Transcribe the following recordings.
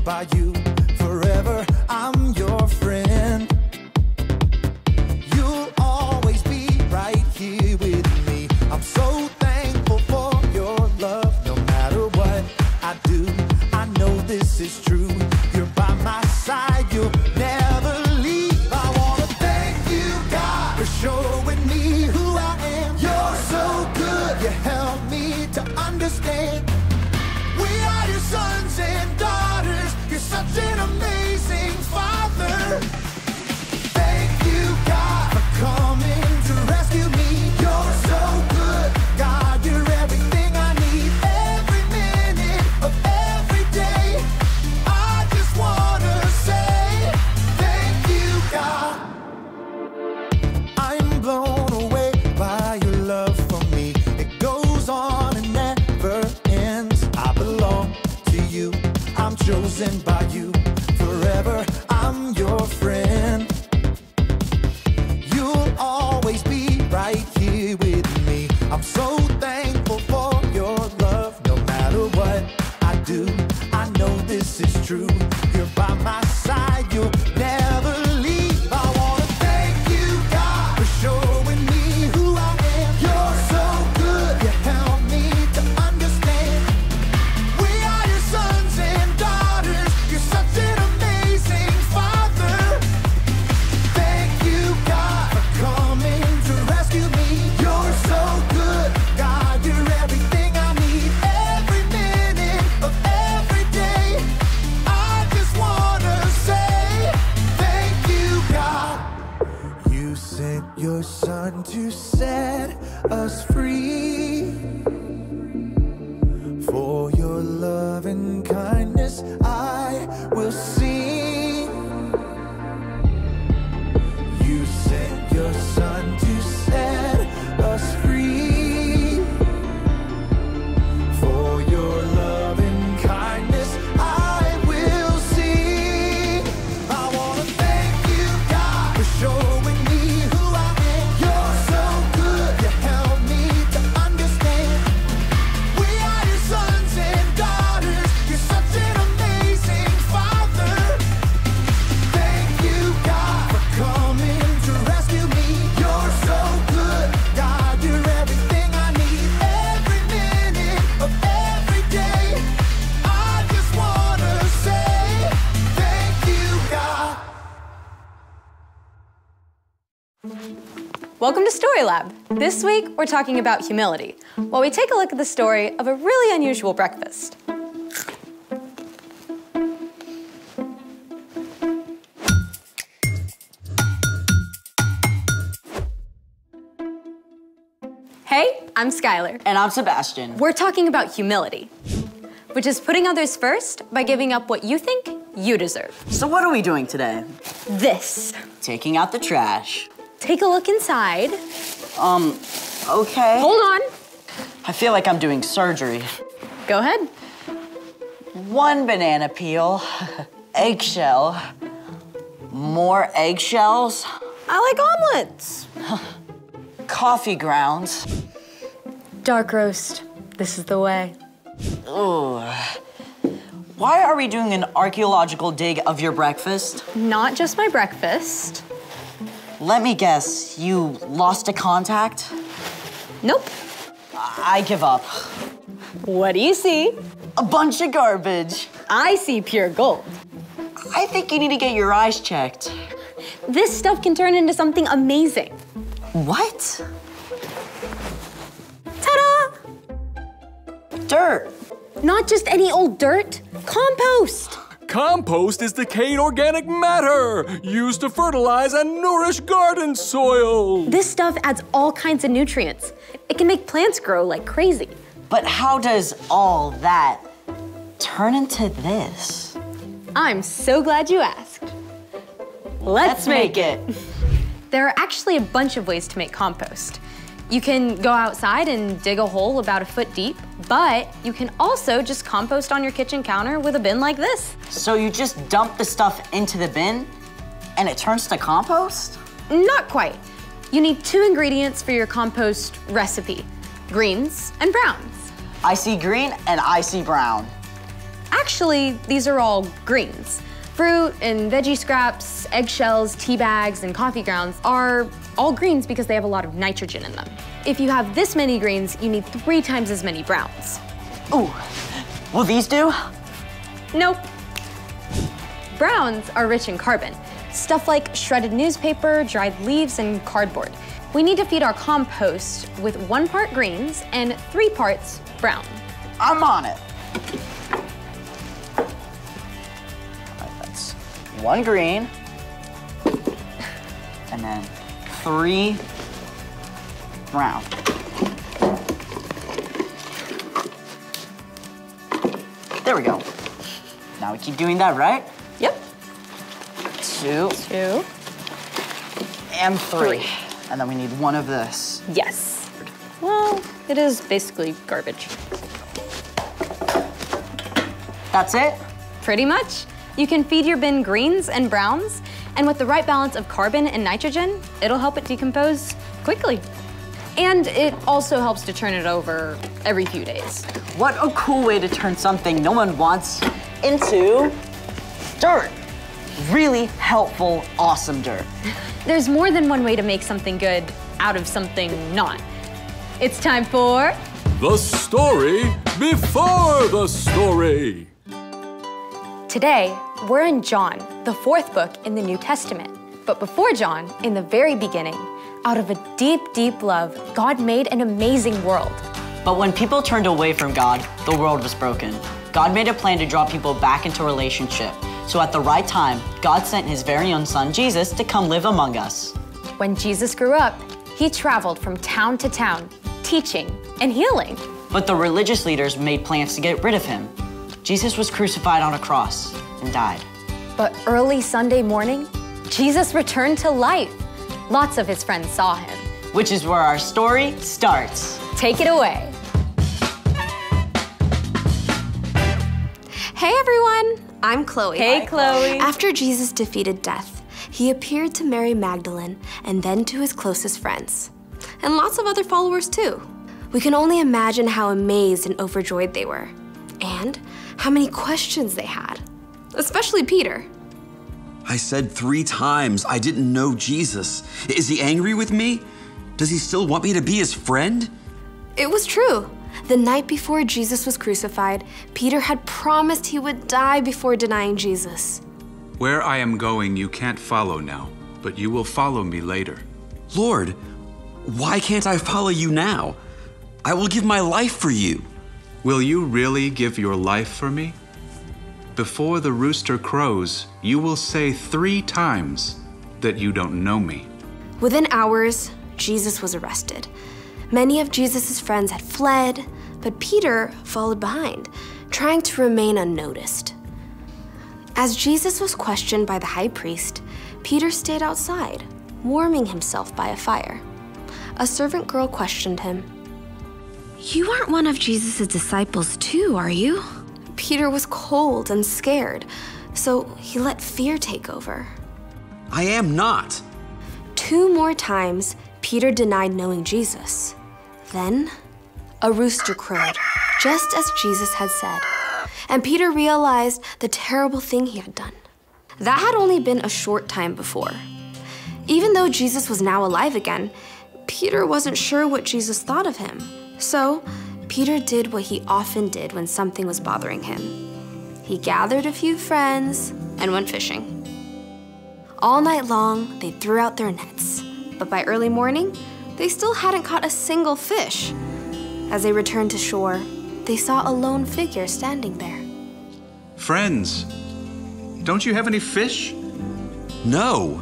by you forever. I'm your friend. You'll always be right here with me. I'm so thankful for your love. No matter what I do, I know this is true. You're by my side, you'll never leave. I wanna thank you, God, for showing me who I am. You're so good, you help me to understand. We are your sons and daughters. You're such an amazing father. Thank you, God, for coming to rescue me. You're so good, God, you're everything I need. Every minute of every day, I just wanna say thank you, God. I'm blown away by your love for me. It goes on and never ends. I belong to you, I'm chosen by you forever. I'm your friend. You'll always be right here with me. I'm so thankful for your love. No matter what I do, I know this is true. You're by my side, you'll never leave. I wanna thank you, God, for showing me who I am. You're so good, you help me to understand. We are your sons and daughters. You're such an amazing father. Thank you, God, for coming to rescue me. You're so good, God, you're everything I need. Every minute of every day, I just wanna say thank you, God. You sent your son to set us free. For your love and kindness I will sing. You sent your son to set us free. For your love and kindness I will sing. I wanna thank you, God, for showing me who I am. You're so good, you help me to understand. We are your sons and daughters. You're such an amazing father. Thank you, God, for coming to rescue me. You're so good, God, you're everything I need. Every minute of every day, I just wanna say thank you, God. Welcome to Story Lab. This week, we're talking about humility, while we take a look at the story of a really unusual breakfast. Hey, I'm Skylar. And I'm Sebastian. We're talking about humility, which is putting others first by giving up what you think you deserve. So what are we doing today? This. Taking out the trash. Take a look inside. Okay. Hold on. I feel like I'm doing surgery. Go ahead. One banana peel, eggshell, more eggshells, I like omelets. coffee grounds. Dark roast. This is the way. Ooh. Why are we doing an archaeological dig of your breakfast? Not just my breakfast. Let me guess, you lost a contact? Nope. I give up. What do you see? A bunch of garbage. I see pure gold. I think you need to get your eyes checked. This stuff can turn into something amazing. What? Ta-da! Dirt. Not just any old dirt. Compost. Compost is decayed organic matter used to fertilize and nourish garden soil. This stuff adds all kinds of nutrients. It can make plants grow like crazy. But how does all that turn into this? I'm so glad you asked. Let's make it. There are actually a bunch of ways to make compost. You can go outside and dig a hole about 1 foot deep, but you can also just compost on your kitchen counter with a bin like this. So you just dump the stuff into the bin and it turns to compost? Not quite. You need 2 ingredients for your compost recipe, greens and browns. I see green and I see brown. Actually, these are all greens. Fruit and veggie scraps, eggshells, tea bags, and coffee grounds are all greens because they have a lot of nitrogen in them. If you have this many greens, you need 3 times as many browns. Ooh, will these do? Nope. Browns are rich in carbon, stuff like shredded newspaper, dried leaves, and cardboard. We need to feed our compost with 1 part greens and 3 parts brown. I'm on it. All right, that's 1 green, and then 3 brown. There we go. Now we keep doing that, right? Yep. 2. 2. And 3. And then we need 1 of this. Yes. Well, it is basically garbage. That's it? Pretty much. You can feed your bin greens and browns, and with the right balance of carbon and nitrogen, it'll help it decompose quickly. And it also helps to turn it over every few days. What a cool way to turn something no one wants into dirt. Really helpful, awesome dirt. There's more than one way to make something good out of something not. It's time for... The story before the story. Today, we're in John, the 4th book in the New Testament. But before John, in the very beginning, out of a deep, deep love, God made an amazing world. But when people turned away from God, the world was broken. God made a plan to draw people back into relationship. So at the right time, God sent his very own son, Jesus, to come live among us. When Jesus grew up, he traveled from town to town, teaching and healing. But the religious leaders made plans to get rid of him. Jesus was crucified on a cross and died. But early Sunday morning, Jesus returned to life. Lots of his friends saw him. Which is where our story starts. Take it away. Hey everyone, I'm Chloe. Hey, Chloe. After Jesus defeated death, he appeared to Mary Magdalene and then to his closest friends, and lots of other followers too. We can only imagine how amazed and overjoyed they were, and how many questions they had, especially Peter. I said 3 times I didn't know Jesus. Is he angry with me? Does he still want me to be his friend? It was true. The night before Jesus was crucified, Peter had promised he would die before denying Jesus. Where I am going, you can't follow now, but you will follow me later. Lord, why can't I follow you now? I will give my life for you. Will you really give your life for me? Before the rooster crows, you will say 3 times that you don't know me. Within hours, Jesus was arrested. Many of Jesus' friends had fled, but Peter followed behind, trying to remain unnoticed. As Jesus was questioned by the high priest, Peter stayed outside, warming himself by a fire. A servant girl questioned him. You aren't one of Jesus' disciples too, are you? Peter was cold and scared, so he let fear take over. I am not. 2 more times, Peter denied knowing Jesus. Then, a rooster crowed, just as Jesus had said, and Peter realized the terrible thing he had done. That had only been a short time before. Even though Jesus was now alive again, Peter wasn't sure what Jesus thought of him. So, Peter did what he often did when something was bothering him. He gathered a few friends and went fishing. All night long, they threw out their nets, but by early morning, they still hadn't caught a single fish. As they returned to shore, they saw a lone figure standing there. Friends, don't you have any fish? No.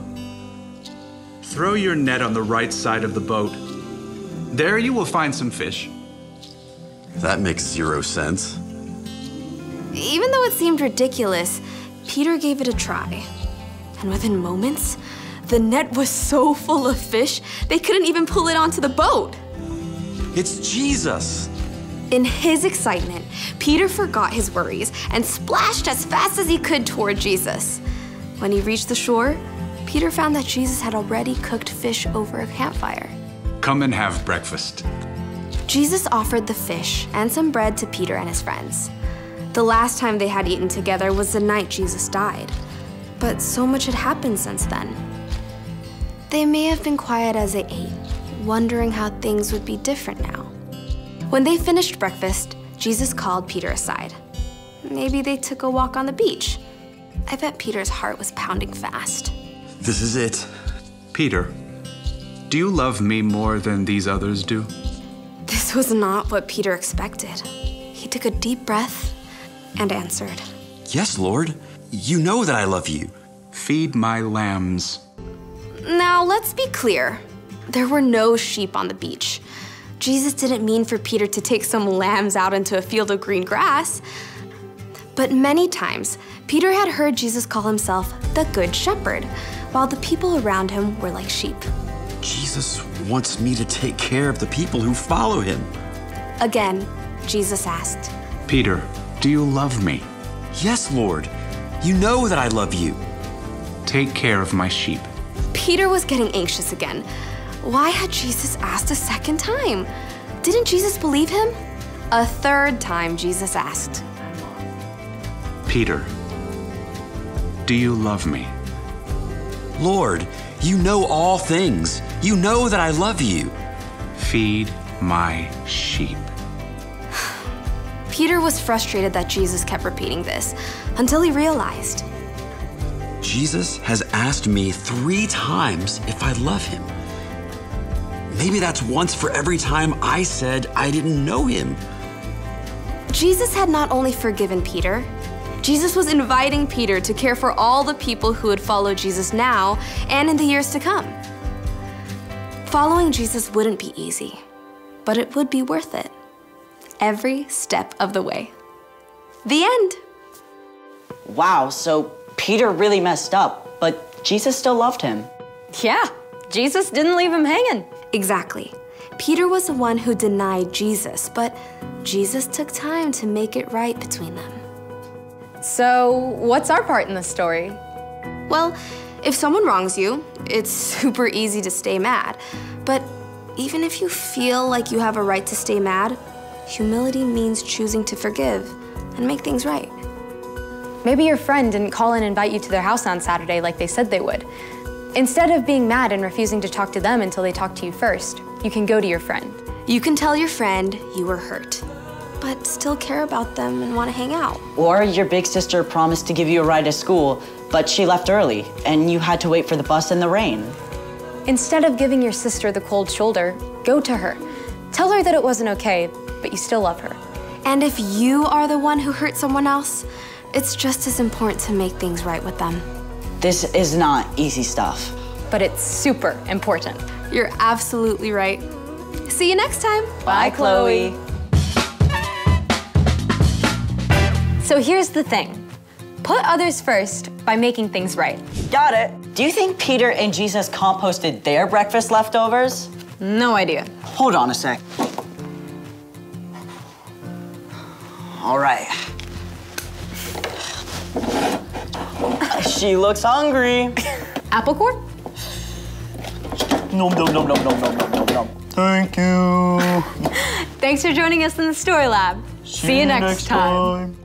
Throw your net on the right side of the boat. There you will find some fish. That makes 0 sense. Even though it seemed ridiculous, Peter gave it a try. And within moments, the net was so full of fish, they couldn't even pull it onto the boat. It's Jesus. In his excitement, Peter forgot his worries and splashed as fast as he could toward Jesus. When he reached the shore, Peter found that Jesus had already cooked fish over a campfire. Come and have breakfast. Jesus offered the fish and some bread to Peter and his friends. The last time they had eaten together was the night Jesus died. But so much had happened since then. They may have been quiet as they ate, wondering how things would be different now. When they finished breakfast, Jesus called Peter aside. Maybe they took a walk on the beach. I bet Peter's heart was pounding fast. This is it. Peter, do you love me more than these others do? This was not what Peter expected. He took a deep breath and answered. Yes, Lord. You know that I love you. Feed my lambs. Now, let's be clear. There were no sheep on the beach. Jesus didn't mean for Peter to take some lambs out into a field of green grass. But many times, Peter had heard Jesus call himself the Good Shepherd, while the people around him were like sheep. Jesus wants me to take care of the people who follow him. Again, Jesus asked, Peter, do you love me? Yes, Lord. You know that I love you. Take care of my sheep. Peter was getting anxious again. Why had Jesus asked a second time? Didn't Jesus believe him? A third time, Jesus asked, Peter, do you love me? Lord, you know all things. You know that I love you. Feed my sheep. Peter was frustrated that Jesus kept repeating this until he realized. Jesus has asked me 3 times if I love him. Maybe that's once for every time I said I didn't know him. Jesus had not only forgiven Peter, Jesus was inviting Peter to care for all the people who would follow Jesus now and in the years to come. Following Jesus wouldn't be easy, but it would be worth it. Every step of the way. The end. Wow, so Peter really messed up, but Jesus still loved him. Yeah, Jesus didn't leave him hanging. Exactly. Peter was the one who denied Jesus, but Jesus took time to make it right between them. So, what's our part in this story? Well, if someone wrongs you, it's super easy to stay mad. But even if you feel like you have a right to stay mad, humility means choosing to forgive and make things right. Maybe your friend didn't call and invite you to their house on Saturday like they said they would. Instead of being mad and refusing to talk to them until they talk to you first, you can go to your friend. You can tell your friend you were hurt, but still care about them and want to hang out. Or your big sister promised to give you a ride to school, but she left early, and you had to wait for the bus in the rain. Instead of giving your sister the cold shoulder, go to her. Tell her that it wasn't okay, but you still love her. And if you are the one who hurt someone else, it's just as important to make things right with them. This is not easy stuff. But it's super important. You're absolutely right. See you next time. Bye, Chloe. So here's the thing. Put others first by making things right. Got it. Do you think Peter and Jesus composted their breakfast leftovers? No idea. Hold on a sec. All right. She looks hungry. Apple core? Nom, nom, nom, nom, nom, nom, nom, nom. Thank you. Thanks for joining us in the Story Lab. See you next time.